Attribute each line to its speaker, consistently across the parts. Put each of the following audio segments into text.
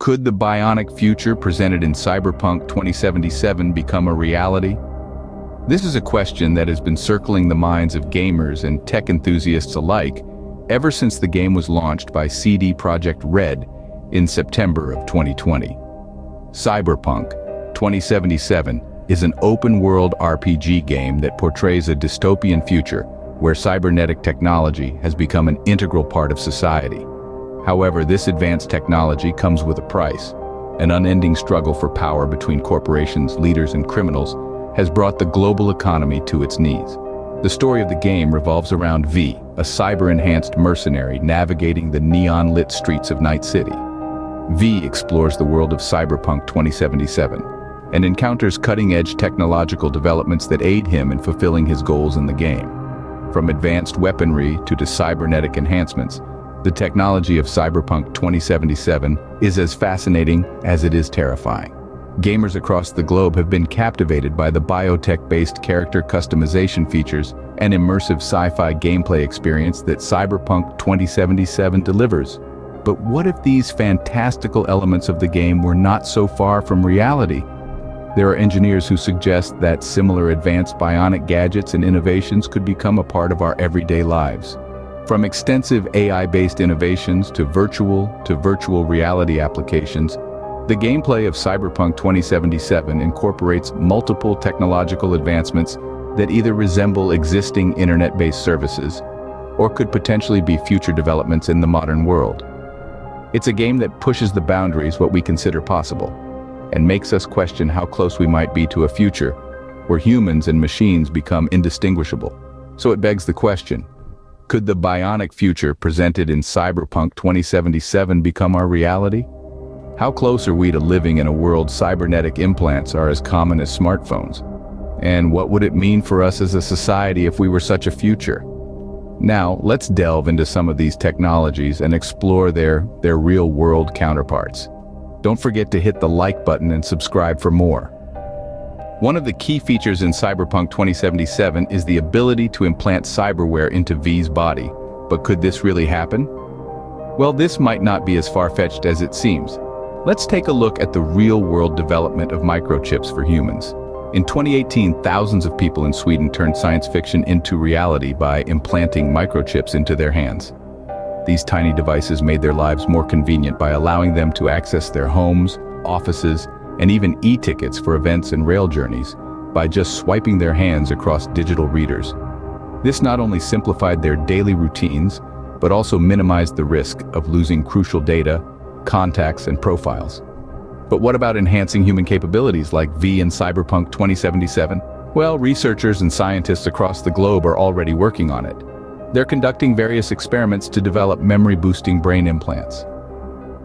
Speaker 1: Could the bionic future presented in Cyberpunk 2077 become a reality? This is a question that has been circling the minds of gamers and tech enthusiasts alike ever since the game was launched by CD Projekt Red in September of 2020. Cyberpunk 2077 is an open-world RPG game that portrays a dystopian future where cybernetic technology has become an integral part of society. However, this advanced technology comes with a price. An unending struggle for power between corporations, leaders, and criminals has brought the global economy to its knees. The story of the game revolves around V, a cyber-enhanced mercenary navigating the neon-lit streets of Night City. V explores the world of Cyberpunk 2077 and encounters cutting-edge technological developments that aid him in fulfilling his goals in the game. From advanced weaponry to cybernetic enhancements, the technology of Cyberpunk 2077 is as fascinating as it is terrifying. Gamers across the globe have been captivated by the biotech-based character customization features and immersive sci-fi gameplay experience that Cyberpunk 2077 delivers. But what if these fantastical elements of the game were not so far from reality? There are engineers who suggest that similar advanced bionic gadgets and innovations could become a part of our everyday lives. From extensive AI-based innovations to virtual reality applications, the gameplay of Cyberpunk 2077 incorporates multiple technological advancements that either resemble existing internet-based services or could potentially be future developments in the modern world. It's a game that pushes the boundaries what we consider possible and makes us question how close we might be to a future where humans and machines become indistinguishable. So it begs the question, could the bionic future presented in Cyberpunk 2077 become our reality? How close are we to living in a world cybernetic implants are as common as smartphones? And what would it mean for us as a society if we were such a future? Now, let's delve into some of these technologies and explore their real-world counterparts. Don't forget to hit the like button and subscribe for more. One of the key features in Cyberpunk 2077 is the ability to implant cyberware into V's body. But could this really happen? Well, this might not be as far-fetched as it seems. Let's take a look at the real-world development of microchips for humans. In 2018, thousands of people in Sweden turned science fiction into reality by implanting microchips into their hands. These tiny devices made their lives more convenient by allowing them to access their homes, offices, and even e-tickets for events and rail journeys by just swiping their hands across digital readers. This not only simplified their daily routines, but also minimized the risk of losing crucial data, contacts, and profiles. But what about enhancing human capabilities like V in Cyberpunk 2077? Well, researchers and scientists across the globe are already working on it. They're conducting various experiments to develop memory-boosting brain implants.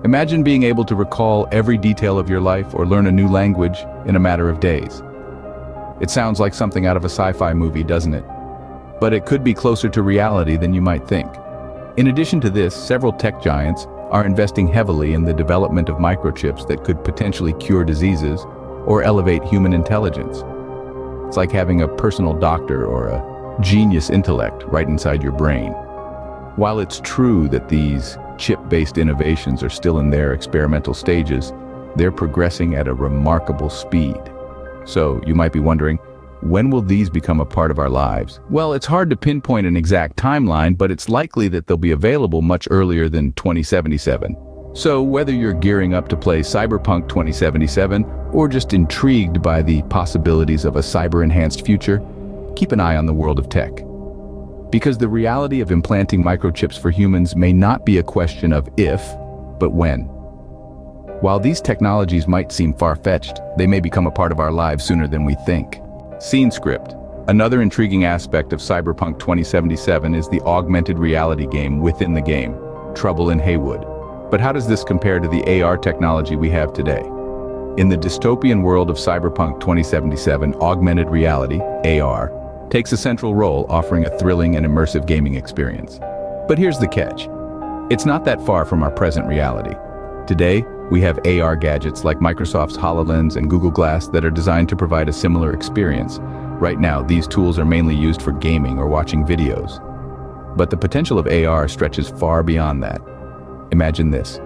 Speaker 1: Imagine being able to recall every detail of your life or learn a new language in a matter of days. It sounds like something out of a sci-fi movie, doesn't it? But it could be closer to reality than you might think. In addition to this, several tech giants are investing heavily in the development of microchips that could potentially cure diseases or elevate human intelligence. It's like having a personal doctor or a genius intellect right inside your brain. While it's true that these chip-based innovations are still in their experimental stages, they're progressing at a remarkable speed. So you might be wondering, when will these become a part of our lives? Well, it's hard to pinpoint an exact timeline, but it's likely that they'll be available much earlier than 2077. So whether you're gearing up to play Cyberpunk 2077 or just intrigued by the possibilities of a cyber-enhanced future, keep an eye on the world of tech. Because the reality of implanting microchips for humans may not be a question of if, but when. While these technologies might seem far-fetched, they may become a part of our lives sooner than we think. Scene script. Another intriguing aspect of Cyberpunk 2077 is the augmented reality game within the game, Trouble in Haywood. But how does this compare to the AR technology we have today? In the dystopian world of Cyberpunk 2077, augmented reality, AR, takes a central role, offering a thrilling and immersive gaming experience. But here's the catch. It's not that far from our present reality. Today, we have AR gadgets like Microsoft's HoloLens and Google Glass that are designed to provide a similar experience. Right now, these tools are mainly used for gaming or watching videos. But the potential of AR stretches far beyond that. Imagine this.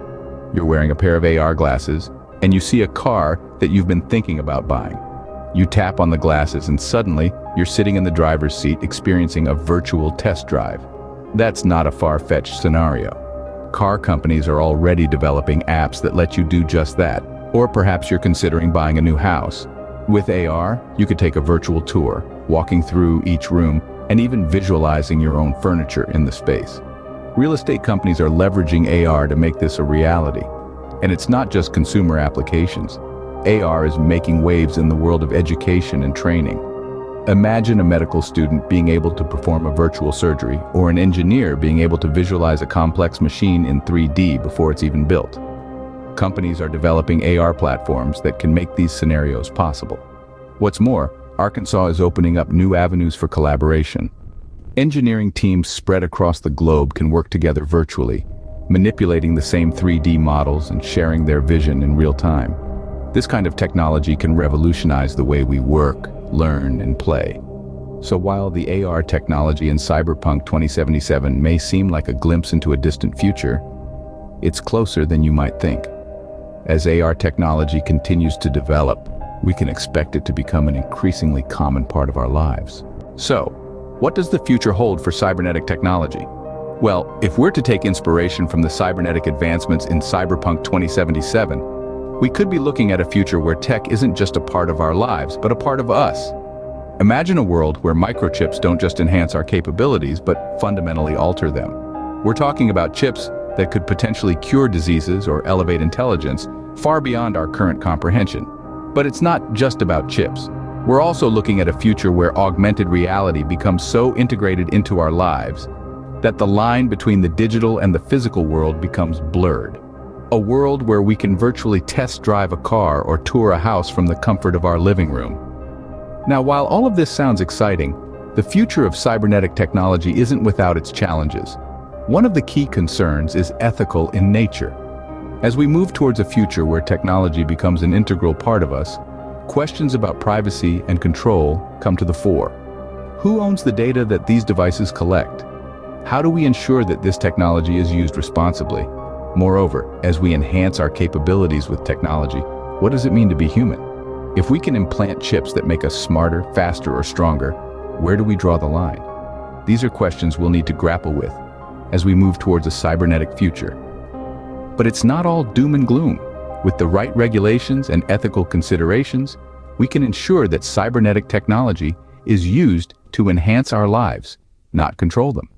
Speaker 1: You're wearing a pair of AR glasses, and you see a car that you've been thinking about buying. You tap on the glasses and suddenly, you're sitting in the driver's seat experiencing a virtual test drive. That's not a far-fetched scenario. Car companies are already developing apps that let you do just that. Or perhaps you're considering buying a new house. With AR, you could take a virtual tour, walking through each room and even visualizing your own furniture in the space. Real estate companies are leveraging AR to make this a reality. And it's not just consumer applications. AR is making waves in the world of education and training. Imagine a medical student being able to perform a virtual surgery, or an engineer being able to visualize a complex machine in 3D before it's even built. Companies are developing AR platforms that can make these scenarios possible. What's more, Arkansas is opening up new avenues for collaboration. Engineering teams spread across the globe can work together virtually, manipulating the same 3D models and sharing their vision in real time. This kind of technology can revolutionize the way we work, learn, and play. So while the AR technology in Cyberpunk 2077 may seem like a glimpse into a distant future, it's closer than you might think. As AR technology continues to develop, we can expect it to become an increasingly common part of our lives. So, what does the future hold for cybernetic technology? Well, if we're to take inspiration from the cybernetic advancements in Cyberpunk 2077, we could be looking at a future where tech isn't just a part of our lives, but a part of us. Imagine a world where microchips don't just enhance our capabilities, but fundamentally alter them. We're talking about chips that could potentially cure diseases or elevate intelligence far beyond our current comprehension. But it's not just about chips. We're also looking at a future where augmented reality becomes so integrated into our lives that the line between the digital and the physical world becomes blurred. A world where we can virtually test drive a car or tour a house from the comfort of our living room. Now, while all of this sounds exciting, the future of cybernetic technology isn't without its challenges. One of the key concerns is ethical in nature. As we move towards a future where technology becomes an integral part of us, questions about privacy and control come to the fore. Who owns the data that these devices collect? How do we ensure that this technology is used responsibly? Moreover, as we enhance our capabilities with technology, what does it mean to be human? If we can implant chips that make us smarter, faster, or stronger, where do we draw the line? These are questions we'll need to grapple with as we move towards a cybernetic future. But it's not all doom and gloom. With the right regulations and ethical considerations, we can ensure that cybernetic technology is used to enhance our lives, not control them.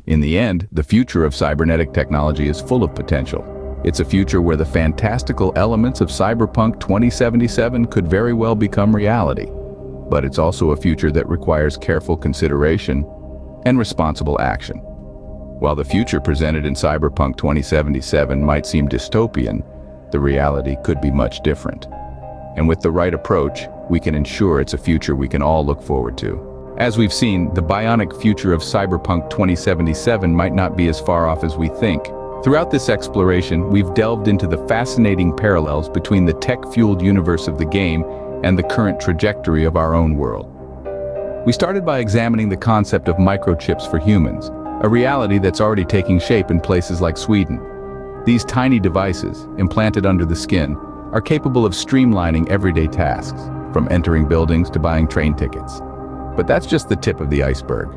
Speaker 1: In the end, the future of cybernetic technology is full of potential. It's a future where the fantastical elements of Cyberpunk 2077 could very well become reality. But it's also a future that requires careful consideration and responsible action. While the future presented in Cyberpunk 2077 might seem dystopian, the reality could be much different. And with the right approach, we can ensure it's a future we can all look forward to. As we've seen, the bionic future of Cyberpunk 2077 might not be as far off as we think. Throughout this exploration, we've delved into the fascinating parallels between the tech-fueled universe of the game and the current trajectory of our own world. We started by examining the concept of microchips for humans, a reality that's already taking shape in places like Sweden. These tiny devices, implanted under the skin, are capable of streamlining everyday tasks, from entering buildings to buying train tickets. But that's just the tip of the iceberg.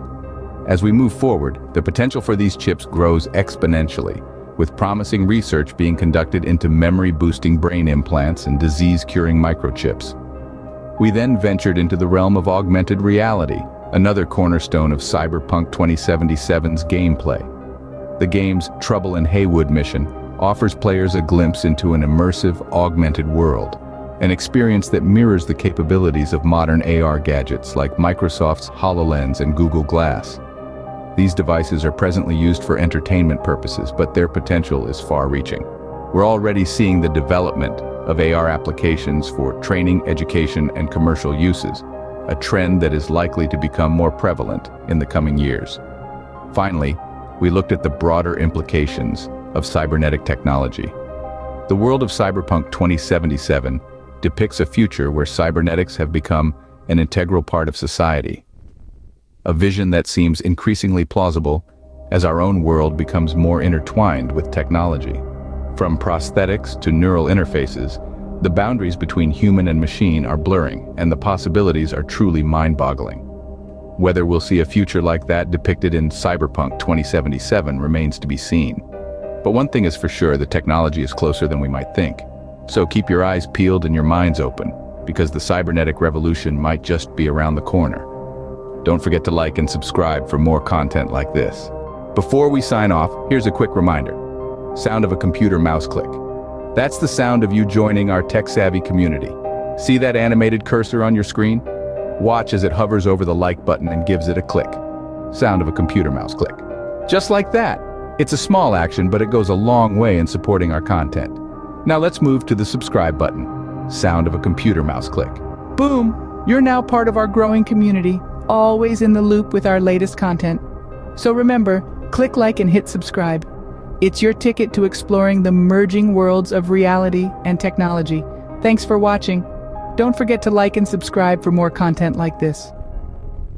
Speaker 1: As we move forward, the potential for these chips grows exponentially, with promising research being conducted into memory-boosting brain implants and disease-curing microchips. We then ventured into the realm of augmented reality, another cornerstone of Cyberpunk 2077's gameplay. The game's Trouble in Haywood mission offers players a glimpse into an immersive, augmented world, an experience that mirrors the capabilities of modern AR gadgets like Microsoft's HoloLens and Google Glass. These devices are presently used for entertainment purposes, but their potential is far-reaching. We're already seeing the development of AR applications for training, education, and commercial uses, a trend that is likely to become more prevalent in the coming years. Finally, we looked at the broader implications of cybernetic technology. The world of Cyberpunk 2077 depicts a future where cybernetics have become an integral part of society. A vision that seems increasingly plausible as our own world becomes more intertwined with technology. From prosthetics to neural interfaces, the boundaries between human and machine are blurring, and the possibilities are truly mind-boggling. Whether we'll see a future like that depicted in Cyberpunk 2077 remains to be seen. But one thing is for sure, the technology is closer than we might think. So keep your eyes peeled and your minds open, because the cybernetic revolution might just be around the corner. Don't forget to like and subscribe for more content like this. Before we sign off, here's a quick reminder. Sound of a computer mouse click. That's the sound of you joining our tech-savvy community. See that animated cursor on your screen? Watch as it hovers over the like button and gives it a click. Sound of a computer mouse click. Just like that. It's a small action, but it goes a long way in supporting our content. Now let's move to the subscribe button. Sound of a computer mouse click.
Speaker 2: Boom! You're now part of our growing community, always in the loop with our latest content. So remember, click like and hit subscribe. It's your ticket to exploring the merging worlds of reality and technology. Thanks for watching. Don't forget to like and subscribe for more content like this.